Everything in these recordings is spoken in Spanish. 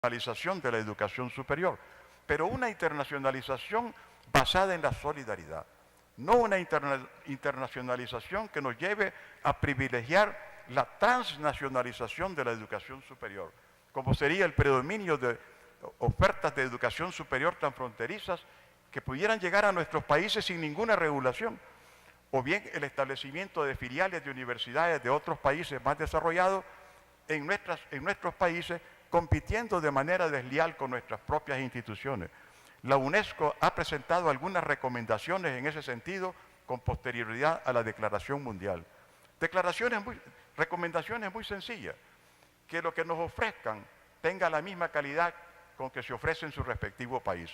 internacionalización de la educación superior, pero una internacionalización basada en la solidaridad, no una internacionalización que nos lleve a privilegiar la transnacionalización de la educación superior, como sería el predominio de ofertas de educación superior transfronterizas que pudieran llegar a nuestros países sin ninguna regulación, o bien el establecimiento de filiales de universidades de otros países más desarrollados en nuestros países, compitiendo de manera desleal con nuestras propias instituciones. La UNESCO ha presentado algunas recomendaciones en ese sentido con posterioridad a la Declaración Mundial. Recomendaciones muy sencillas, que lo que nos ofrezcan tenga la misma calidad con que se ofrece en su respectivo país,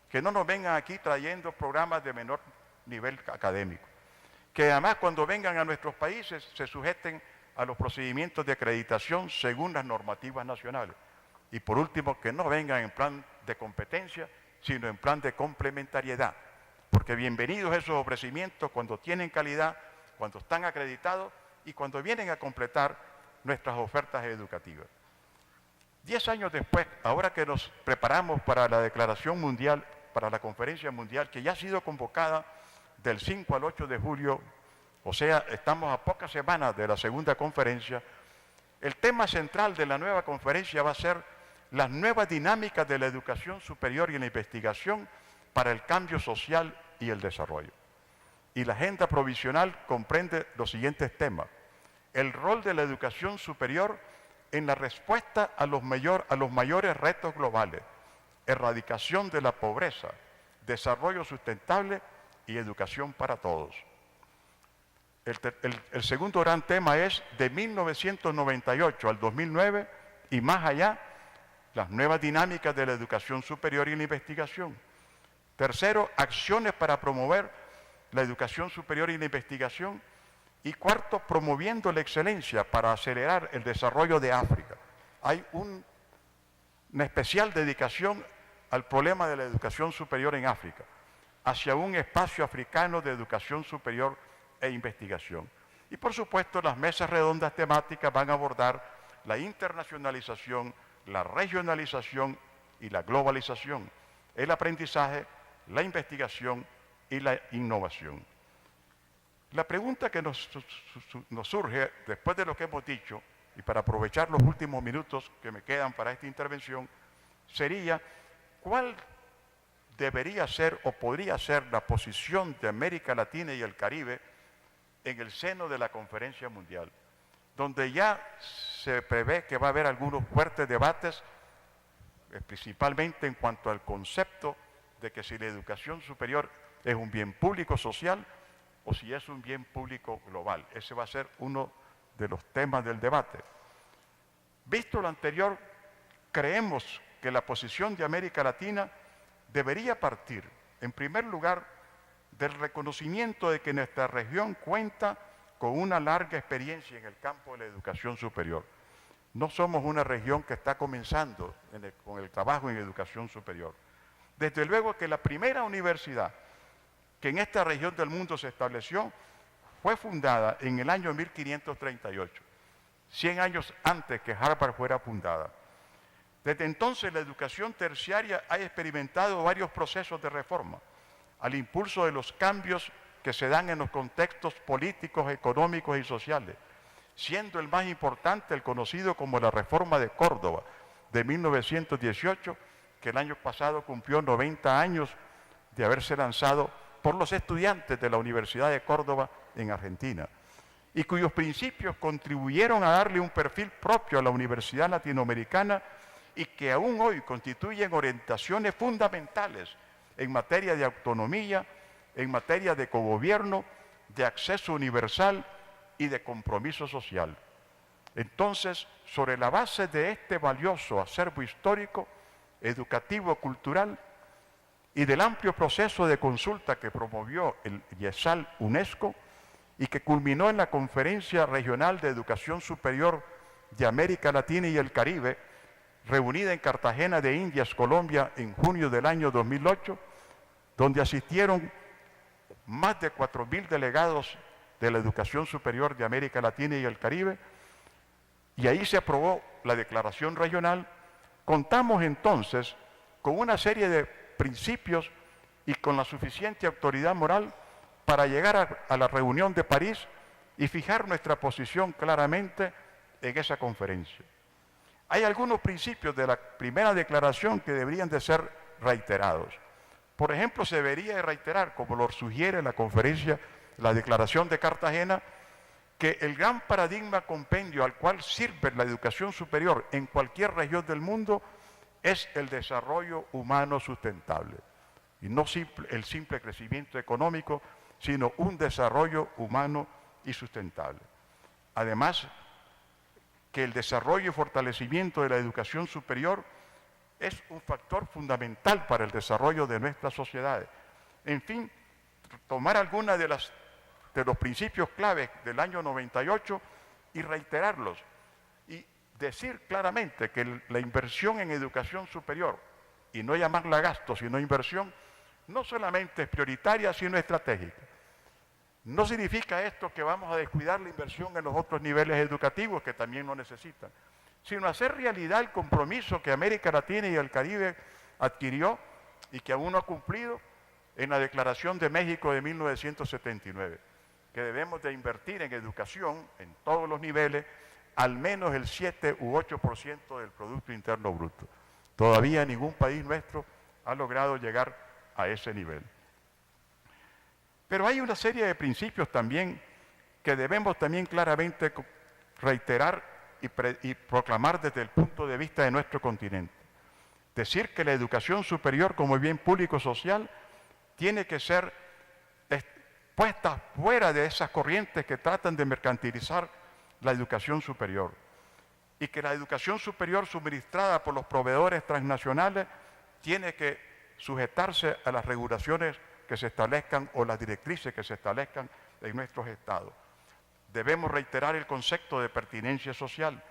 que no nos vengan aquí trayendo programas de menor nivel académico, que además cuando vengan a nuestros países se sujeten a los procedimientos de acreditación según las normativas nacionales. Y por último, que no vengan en plan de competencia, sino en plan de complementariedad, porque bienvenidos esos ofrecimientos cuando tienen calidad, cuando están acreditados y cuando vienen a completar nuestras ofertas educativas. 10 años después, ahora que nos preparamos para la Declaración Mundial, para la Conferencia Mundial, que ya ha sido convocada del 5 al 8 de julio, o sea, estamos a pocas semanas de la segunda conferencia, el tema central de la nueva conferencia va a ser las nuevas dinámicas de la educación superior y la investigación para el cambio social y el desarrollo. Y la agenda provisional comprende los siguientes temas: el rol de la educación superior en la respuesta a los mayores retos globales, erradicación de la pobreza, desarrollo sustentable y educación para todos. El segundo gran tema es de 1998 al 2009 y más allá, las nuevas dinámicas de la educación superior y la investigación. Tercero, acciones para promover la educación superior y la investigación. Y cuarto, promoviendo la excelencia para acelerar el desarrollo de África. Hay una especial dedicación al problema de la educación superior en África, hacia un espacio africano de educación superior e investigación. Y por supuesto, las mesas redondas temáticas van a abordar la internacionalización, la regionalización y la globalización, el aprendizaje, la investigación y la innovación. La pregunta que nos surge después de lo que hemos dicho, y para aprovechar los últimos minutos que me quedan para esta intervención, sería: ¿cuál debería ser o podría ser la posición de América Latina y el Caribe en el seno de la Conferencia Mundial, donde ya se prevé que va a haber algunos fuertes debates, principalmente en cuanto al concepto de que si la educación superior es un bien público social o si es un bien público global? Ese va a ser uno de los temas del debate. Visto lo anterior, creemos que la posición de América Latina debería partir, en primer lugar, del reconocimiento de que nuestra región cuenta con una larga experiencia en el campo de la educación superior. No somos una región que está comenzando con el trabajo en educación superior. Desde luego que la primera universidad que en esta región del mundo se estableció fue fundada en el año 1538, 100 años antes que Harvard fuera fundada. Desde entonces la educación terciaria ha experimentado varios procesos de reforma, al impulso de los cambios que se dan en los contextos políticos, económicos y sociales, siendo el más importante el conocido como la Reforma de Córdoba de 1918, que el año pasado cumplió 90 años de haberse lanzado por los estudiantes de la Universidad de Córdoba en Argentina, y cuyos principios contribuyeron a darle un perfil propio a la Universidad Latinoamericana y que aún hoy constituyen orientaciones fundamentales en materia de autonomía, en materia de cogobierno, de acceso universal y de compromiso social. Entonces, sobre la base de este valioso acervo histórico, educativo, cultural y del amplio proceso de consulta que promovió el YESAL UNESCO y que culminó en la Conferencia Regional de Educación Superior de América Latina y el Caribe, reunida en Cartagena de Indias, Colombia, en junio del año 2008, donde asistieron más de 4.000 delegados de la educación superior de América Latina y el Caribe, y ahí se aprobó la declaración regional Contamos entonces con una serie de principios y con la suficiente autoridad moral para llegar a la reunión de París y fijar nuestra posición claramente en esa conferencia. Hay algunos principios de la primera declaración que deberían de ser reiterados. Por ejemplo, se debería reiterar, como lo sugiere la conferencia, la Declaración de Cartagena, que el gran paradigma compendio al cual sirve la educación superior en cualquier región del mundo es el desarrollo humano sustentable. Y no el simple crecimiento económico, sino un desarrollo humano y sustentable. Además, que el desarrollo y fortalecimiento de la educación superior es un factor fundamental para el desarrollo de nuestras sociedades. En fin, tomar algunas de los principios claves del año 98 y reiterarlos y decir claramente que la inversión en educación superior, y no llamarla gasto, sino inversión, no solamente es prioritaria, sino estratégica. No significa esto que vamos a descuidar la inversión en los otros niveles educativos que también lo necesitan, sino hacer realidad el compromiso que América Latina y el Caribe adquirió y que aún no ha cumplido en la Declaración de México de 1979, que debemos de invertir en educación en todos los niveles al menos el 7 u 8% del Producto Interno Bruto. Todavía ningún país nuestro ha logrado llegar a ese nivel. Pero hay una serie de principios también que debemos también claramente reiterar y proclamar desde el punto de vista de nuestro continente. Decir que la educación superior como bien público social tiene que ser puesta fuera de esas corrientes que tratan de mercantilizar la educación superior, y que la educación superior suministrada por los proveedores transnacionales tiene que sujetarse a las regulaciones que se establezcan o las directrices que se establezcan en nuestros estados. Debemos reiterar el concepto de pertinencia social,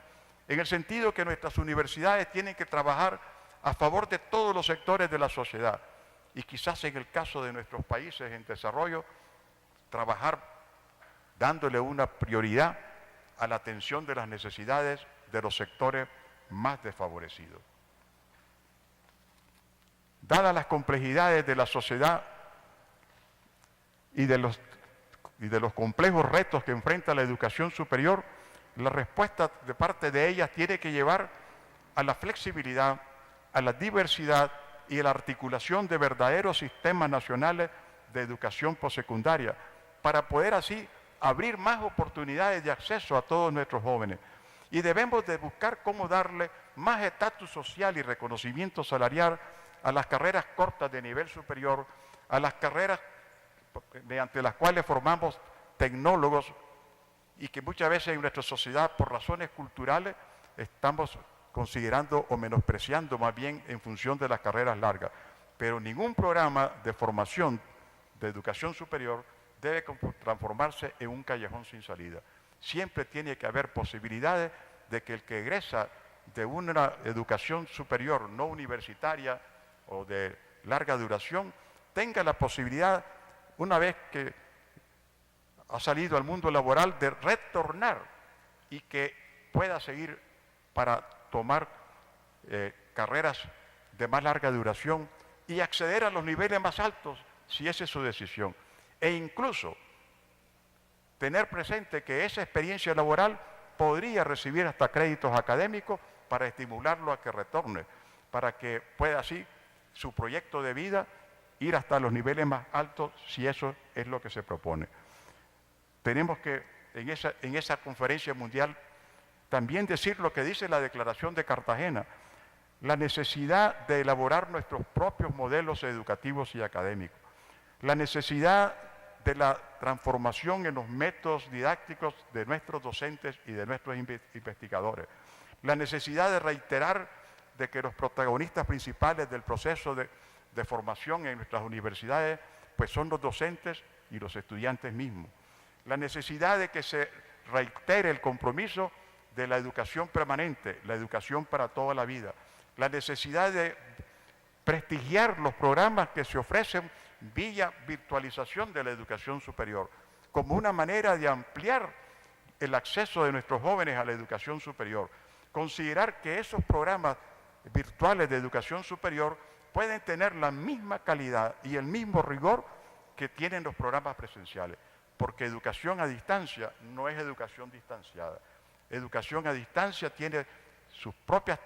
en el sentido que nuestras universidades tienen que trabajar a favor de todos los sectores de la sociedad y quizás en el caso de nuestros países en desarrollo, trabajar dándole una prioridad a la atención de las necesidades de los sectores más desfavorecidos. Dadas las complejidades de la sociedad y de los complejos retos que enfrenta la educación superior, la respuesta de parte de ellas tiene que llevar a la flexibilidad, a la diversidad y a la articulación de verdaderos sistemas nacionales de educación postsecundaria, para poder así abrir más oportunidades de acceso a todos nuestros jóvenes. Y debemos de buscar cómo darle más estatus social y reconocimiento salarial a las carreras cortas de nivel superior, a las carreras mediante las cuales formamos tecnólogos y que muchas veces en nuestra sociedad por razones culturales estamos considerando o menospreciando más bien en función de las carreras largas. Pero ningún programa de formación de educación superior debe transformarse en un callejón sin salida. Siempre tiene que haber posibilidades de que el que egresa de una educación superior no universitaria o de larga duración tenga la posibilidad, una vez que ha salido al mundo laboral, de retornar y que pueda seguir para tomar carreras de más larga duración y acceder a los niveles más altos si esa es su decisión. E incluso tener presente que esa experiencia laboral podría recibir hasta créditos académicos para estimularlo a que retorne, para que pueda así su proyecto de vida ir hasta los niveles más altos si eso es lo que se propone. Tenemos que en esa conferencia mundial también decir lo que dice la Declaración de Cartagena, la necesidad de elaborar nuestros propios modelos educativos y académicos, la necesidad de la transformación en los métodos didácticos de nuestros docentes y de nuestros investigadores, la necesidad de reiterar de que los protagonistas principales del proceso de formación en nuestras universidades pues son los docentes y los estudiantes mismos, la necesidad de que se reitere el compromiso de la educación permanente, la educación para toda la vida, la necesidad de prestigiar los programas que se ofrecen vía virtualización de la educación superior, como una manera de ampliar el acceso de nuestros jóvenes a la educación superior. Considerar que esos programas virtuales de educación superior pueden tener la misma calidad y el mismo rigor que tienen los programas presenciales, porque educación a distancia no es educación distanciada. Educación a distancia tiene su propia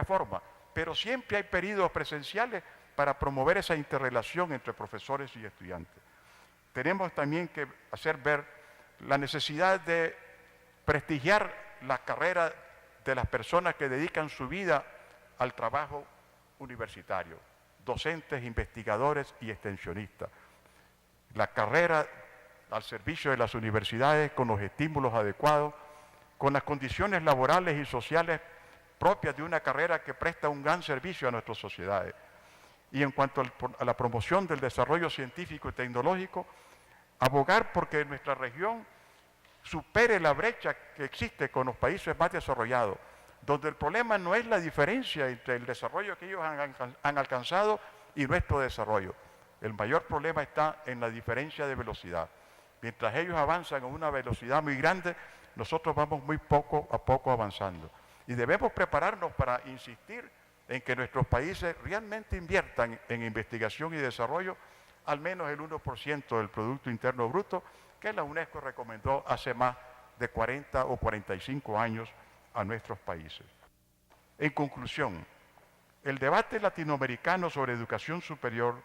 forma, pero siempre hay periodos presenciales para promover esa interrelación entre profesores y estudiantes. Tenemos también que hacer ver la necesidad de prestigiar la carrera de las personas que dedican su vida al trabajo universitario, docentes, investigadores y extensionistas. La carrera al servicio de las universidades con los estímulos adecuados, con las condiciones laborales y sociales propias de una carrera que presta un gran servicio a nuestras sociedades. Y en cuanto a la promoción del desarrollo científico y tecnológico, abogar porque nuestra región supere la brecha que existe con los países más desarrollados, donde el problema no es la diferencia entre el desarrollo que ellos han alcanzado y nuestro desarrollo. El mayor problema está en la diferencia de velocidad. Mientras ellos avanzan a una velocidad muy grande, nosotros vamos muy poco a poco avanzando. Y debemos prepararnos para insistir en que nuestros países realmente inviertan en investigación y desarrollo al menos el 1% del Producto Interno Bruto, que la UNESCO recomendó hace más de 40 o 45 años a nuestros países. En conclusión, el debate latinoamericano sobre educación superior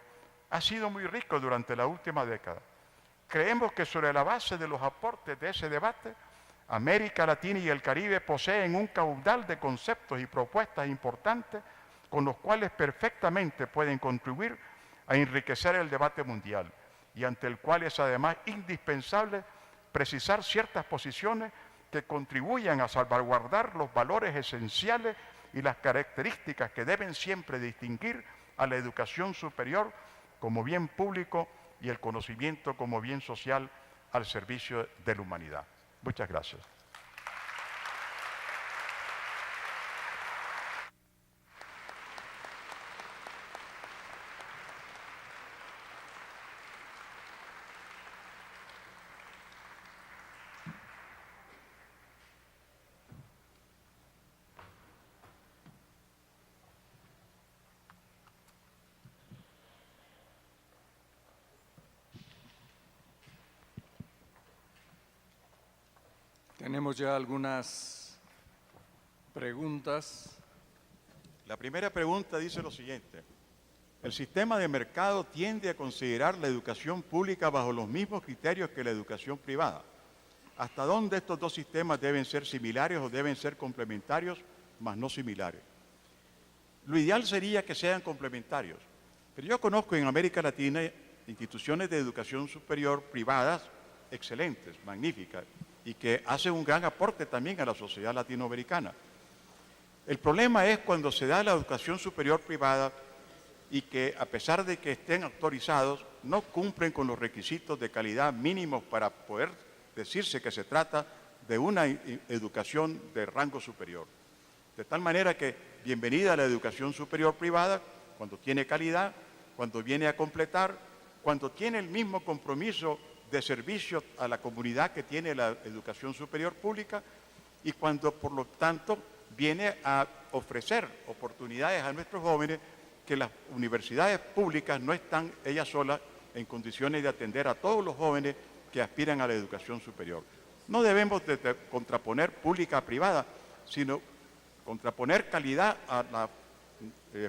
ha sido muy rico durante la última década. Creemos que sobre la base de los aportes de ese debate, América Latina y el Caribe poseen un caudal de conceptos y propuestas importantes con los cuales perfectamente pueden contribuir a enriquecer el debate mundial y ante el cual es además indispensable precisar ciertas posiciones que contribuyan a salvaguardar los valores esenciales y las características que deben siempre distinguir a la educación superior como bien público y el conocimiento como bien social al servicio de la humanidad. Muchas gracias. Tenemos ya algunas preguntas. La primera pregunta dice lo siguiente. El sistema de mercado tiende a considerar la educación pública bajo los mismos criterios que la educación privada. ¿Hasta dónde estos dos sistemas deben ser similares o deben ser complementarios, mas no similares? Lo ideal sería que sean complementarios, pero yo conozco en América Latina instituciones de educación superior privadas excelentes, magníficas, y que hacen un gran aporte también a la sociedad latinoamericana. El problema es cuando se da la educación superior privada y que, a pesar de que estén autorizados, no cumplen con los requisitos de calidad mínimos para poder decirse que se trata de una educación de rango superior. De tal manera que bienvenida a la educación superior privada cuando tiene calidad, cuando viene a completar, cuando tiene el mismo compromiso de servicio a la comunidad que tiene la educación superior pública y cuando, por lo tanto, viene a ofrecer oportunidades a nuestros jóvenes que las universidades públicas no están ellas solas en condiciones de atender a todos los jóvenes que aspiran a la educación superior. No debemos de contraponer pública a privada, sino contraponer calidad a la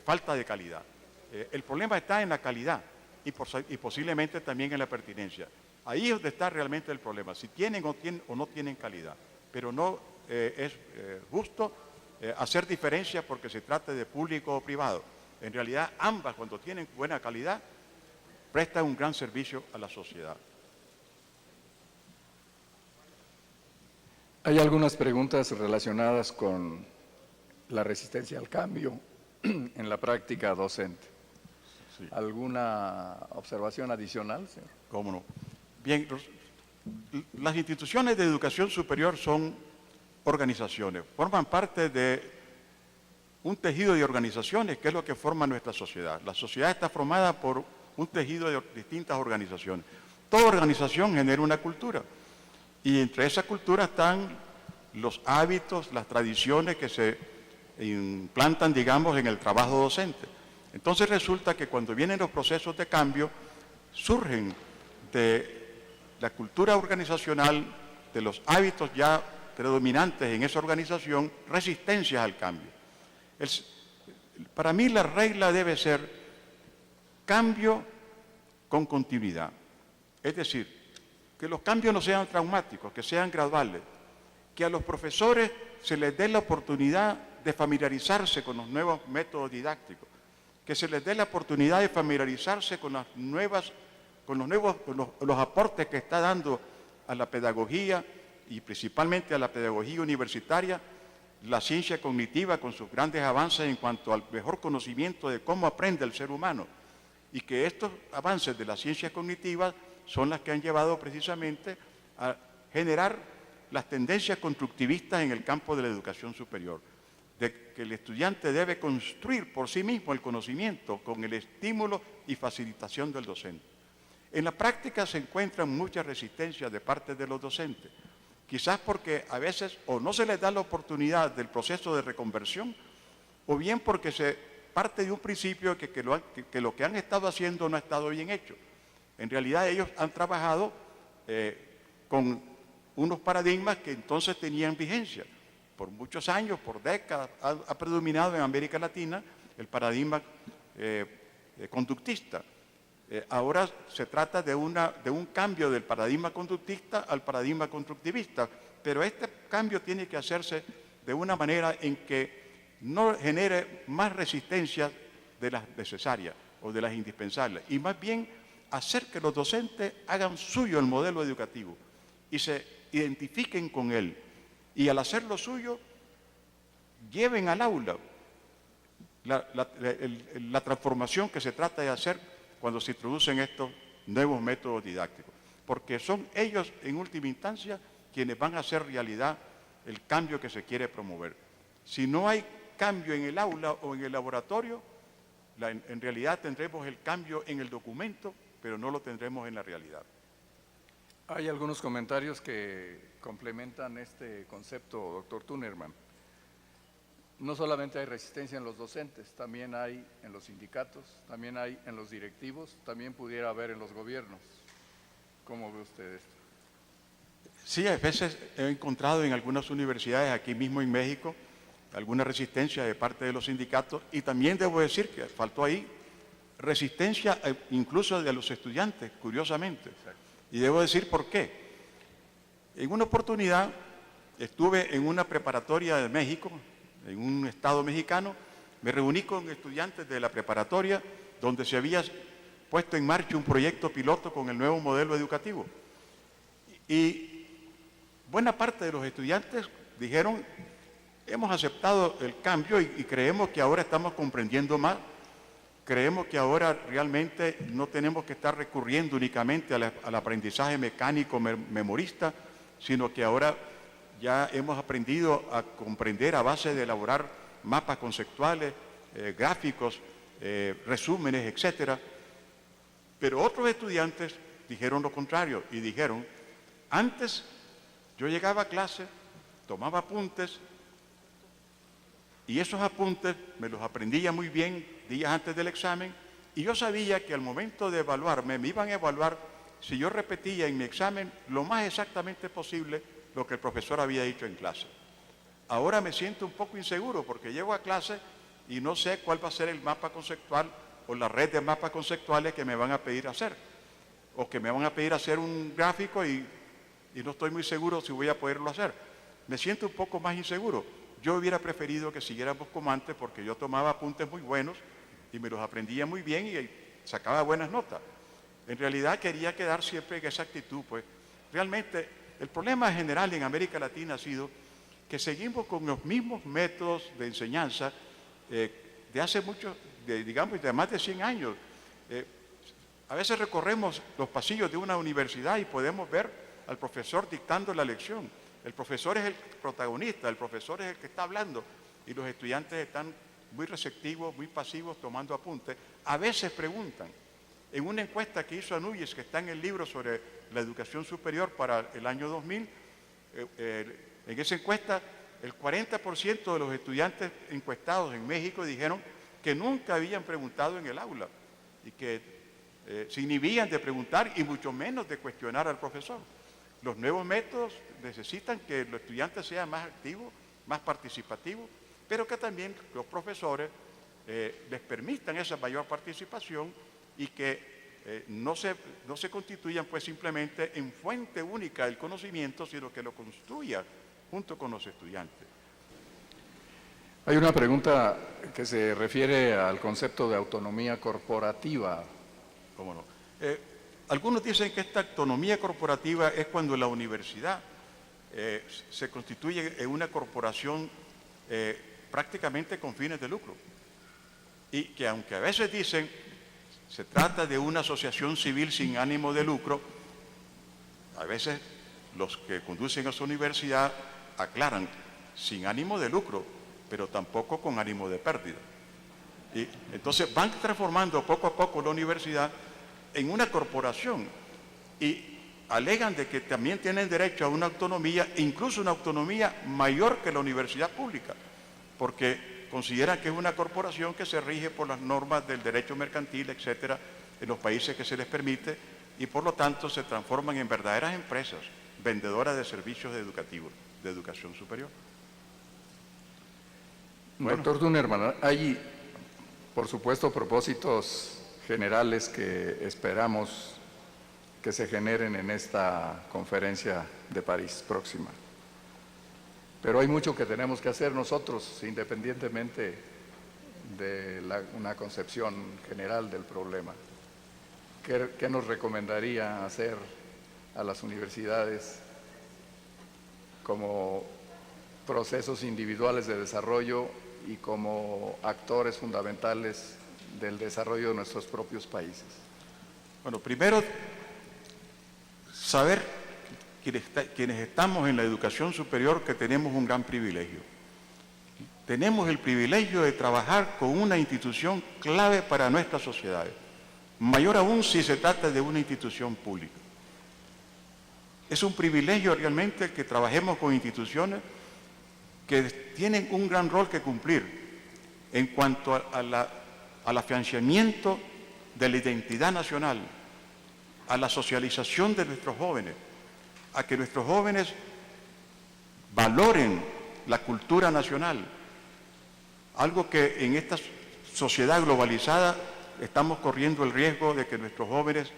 falta de calidad. El problema está en la calidad y posiblemente también en la pertinencia. Ahí es donde está realmente el problema, si tienen o no tienen calidad. Pero no es justo hacer diferencia porque se trate de público o privado. En realidad, ambas, cuando tienen buena calidad, prestan un gran servicio a la sociedad. Hay algunas preguntas relacionadas con la resistencia al cambio en la práctica docente. Sí. ¿Alguna observación adicional, señor? ¿Cómo no? Bien, las instituciones de educación superior son organizaciones, forman parte de un tejido de organizaciones que es lo que forma nuestra sociedad. La sociedad está formada por un tejido de distintas organizaciones. Toda organización genera una cultura y entre esa cultura están los hábitos, las tradiciones que se implantan, digamos, en el trabajo docente. Entonces resulta que cuando vienen los procesos de cambio, surgen de la cultura organizacional, de los hábitos ya predominantes en esa organización, resistencias al cambio. Para mí la regla debe ser cambio con continuidad. Es decir, que los cambios no sean traumáticos, que sean graduales, que a los profesores se les dé la oportunidad de familiarizarse con los nuevos métodos didácticos, que se les dé la oportunidad de familiarizarse con los aportes que está dando a la pedagogía y principalmente a la pedagogía universitaria, la ciencia cognitiva con sus grandes avances en cuanto al mejor conocimiento de cómo aprende el ser humano, y que estos avances de la ciencia cognitiva son las que han llevado precisamente a generar las tendencias constructivistas en el campo de la educación superior, de que el estudiante debe construir por sí mismo el conocimiento con el estímulo y facilitación del docente. En la práctica se encuentran muchas resistencias de parte de los docentes, quizás porque a veces o no se les da la oportunidad del proceso de reconversión, o bien porque se parte de un principio que lo que han estado haciendo no ha estado bien hecho. En realidad ellos han trabajado con unos paradigmas que entonces tenían vigencia. Por muchos años, por décadas, ha predominado en América Latina el paradigma conductista. Ahora se trata de un cambio del paradigma conductista al paradigma constructivista, pero este cambio tiene que hacerse de una manera en que no genere más resistencias de las necesarias o de las indispensables, y más bien hacer que los docentes hagan suyo el modelo educativo y se identifiquen con él, y al hacerlo suyo lleven al aula la transformación que se trata de hacer cuando se introducen estos nuevos métodos didácticos, porque son ellos en última instancia quienes van a hacer realidad el cambio que se quiere promover. Si no hay cambio en el aula o en el laboratorio, en realidad tendremos el cambio en el documento, pero no lo tendremos en la realidad. Hay algunos comentarios que complementan este concepto, doctor Tunerman. No solamente hay resistencia en los docentes, también hay en los sindicatos, también hay en los directivos, también pudiera haber en los gobiernos. ¿Cómo ve usted esto? Sí, a veces he encontrado en algunas universidades aquí mismo en México alguna resistencia de parte de los sindicatos, y también debo decir que faltó ahí resistencia incluso de los estudiantes, curiosamente. Exacto. Y debo decir por qué. En una oportunidad estuve en una preparatoria de México, en un estado mexicano, me reuní con estudiantes de la preparatoria donde se había puesto en marcha un proyecto piloto con el nuevo modelo educativo. Y buena parte de los estudiantes dijeron: hemos aceptado el cambio y creemos que ahora estamos comprendiendo más, creemos que ahora realmente no tenemos que estar recurriendo únicamente al aprendizaje mecánico memorista, sino que ahora ya hemos aprendido a comprender a base de elaborar mapas conceptuales, gráficos, resúmenes, etcétera. Pero otros estudiantes dijeron lo contrario y dijeron: antes yo llegaba a clase, tomaba apuntes, y esos apuntes me los aprendía muy bien días antes del examen, y yo sabía que al momento de evaluarme me iban a evaluar si yo repetía en mi examen lo más exactamente posible lo que el profesor había dicho en clase. Ahora me siento un poco inseguro porque llego a clase y no sé cuál va a ser el mapa conceptual o la red de mapas conceptuales que me van a pedir hacer, o que me van a pedir hacer un gráfico y no estoy muy seguro si voy a poderlo hacer. Me siento un poco más inseguro. Yo hubiera preferido que siguiéramos como antes, porque yo tomaba apuntes muy buenos y me los aprendía muy bien y sacaba buenas notas. En realidad quería quedar siempre en esa actitud, pues. Realmente el problema general en América Latina ha sido que seguimos con los mismos métodos de enseñanza de hace mucho, digamos, de más de 100 años. A veces recorremos los pasillos de una universidad y podemos ver al profesor dictando la lección. El profesor es el protagonista, el profesor es el que está hablando, y los estudiantes están muy receptivos, muy pasivos, tomando apuntes. A veces preguntan. En una encuesta que hizo Anúñez, que está en el libro sobre la educación superior para el año 2000, en esa encuesta el 40% de los estudiantes encuestados en México dijeron que nunca habían preguntado en el aula y que se inhibían de preguntar y mucho menos de cuestionar al profesor. Los nuevos métodos necesitan que los estudiantes sean más activos, más participativos, pero que también los profesores les permitan esa mayor participación y que no se constituyan pues simplemente en fuente única del conocimiento, sino que lo construyan junto con los estudiantes. Hay una pregunta que se refiere al concepto de autonomía corporativa. ¿Cómo no? Algunos dicen que esta autonomía corporativa es cuando la universidad se constituye en una corporación prácticamente con fines de lucro. Y que aunque a veces dicen se trata de una asociación civil sin ánimo de lucro, a veces los que conducen a su universidad aclaran sin ánimo de lucro, pero tampoco con ánimo de pérdida. Y entonces van transformando poco a poco la universidad en una corporación y alegan de que también tienen derecho a una autonomía, incluso una autonomía mayor que la universidad pública, porque consideran que es una corporación que se rige por las normas del derecho mercantil, etcétera, en los países que se les permite, y por lo tanto se transforman en verdaderas empresas vendedoras de servicios educativos, de educación superior. Bueno. Doctor Tunerman, hay, por supuesto, propósitos generales que esperamos que se generen en esta conferencia de París próxima. Pero hay mucho que tenemos que hacer nosotros, independientemente de una concepción general del problema. ¿Qué nos recomendaría hacer a las universidades como procesos individuales de desarrollo y como actores fundamentales del desarrollo de nuestros propios países? Bueno, primero, saber quienes estamos en la educación superior que tenemos un gran privilegio. Tenemos el privilegio de trabajar con una institución clave para nuestras sociedades, mayor aún si se trata de una institución pública. Es un privilegio realmente que trabajemos con instituciones que tienen un gran rol que cumplir en cuanto al afianzamiento de la identidad nacional, a la socialización de nuestros jóvenes, a que nuestros jóvenes valoren la cultura nacional, algo que en esta sociedad globalizada estamos corriendo el riesgo de que nuestros jóvenes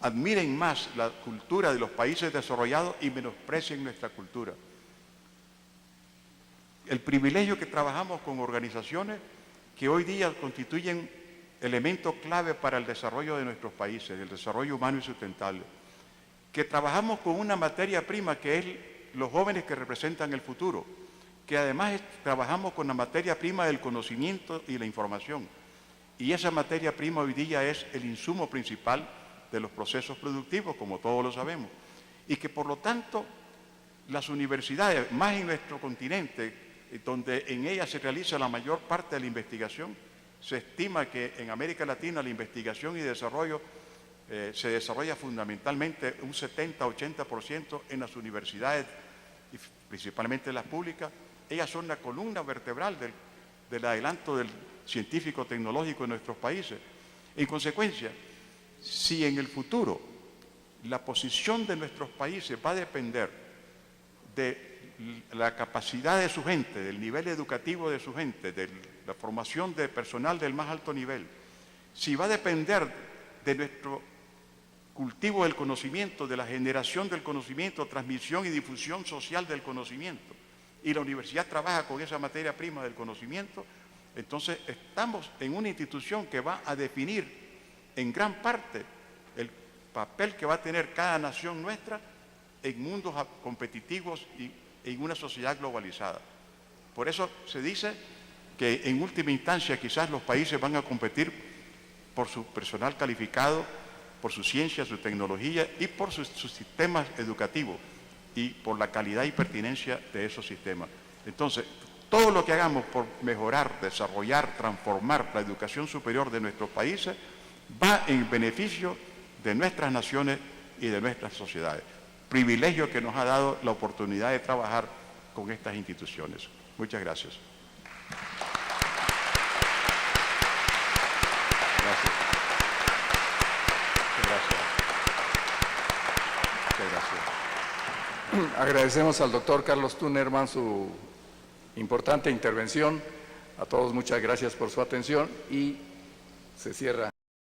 admiren más la cultura de los países desarrollados y menosprecien nuestra cultura. El privilegio que trabajamos con organizaciones que hoy día constituyen elementos clave para el desarrollo de nuestros países, el desarrollo humano y sustentable, que trabajamos con una materia prima que es los jóvenes que representan el futuro, que además trabajamos con la materia prima del conocimiento y la información, y esa materia prima hoy día es el insumo principal de los procesos productivos, como todos lo sabemos, y que por lo tanto las universidades, más en nuestro continente, donde en ellas se realiza la mayor parte de la investigación, se estima que en América Latina la investigación y desarrollo se desarrolla fundamentalmente un 70-80% en las universidades, y principalmente las públicas. Ellas son la columna vertebral del adelanto científico tecnológico en nuestros países. En consecuencia, si en el futuro la posición de nuestros países va a depender de la capacidad de su gente, del nivel educativo de su gente, de la formación de personal del más alto nivel, si va a depender de nuestro cultivo del conocimiento, de la generación del conocimiento, transmisión y difusión social del conocimiento, y la universidad trabaja con esa materia prima del conocimiento, entonces estamos en una institución que va a definir en gran parte el papel que va a tener cada nación nuestra en mundos competitivos y en una sociedad globalizada. Por eso se dice que en última instancia quizás los países van a competir por su personal calificado, por su ciencia, su tecnología y por sus sistemas educativos y por la calidad y pertinencia de esos sistemas. Entonces, todo lo que hagamos por mejorar, desarrollar, transformar la educación superior de nuestros países va en beneficio de nuestras naciones y de nuestras sociedades. Privilegio que nos ha dado la oportunidad de trabajar con estas instituciones. Muchas gracias. Gracias. Muchas gracias. Agradecemos al doctor Carlos Tunerman su importante intervención. A todos muchas gracias por su atención y se cierra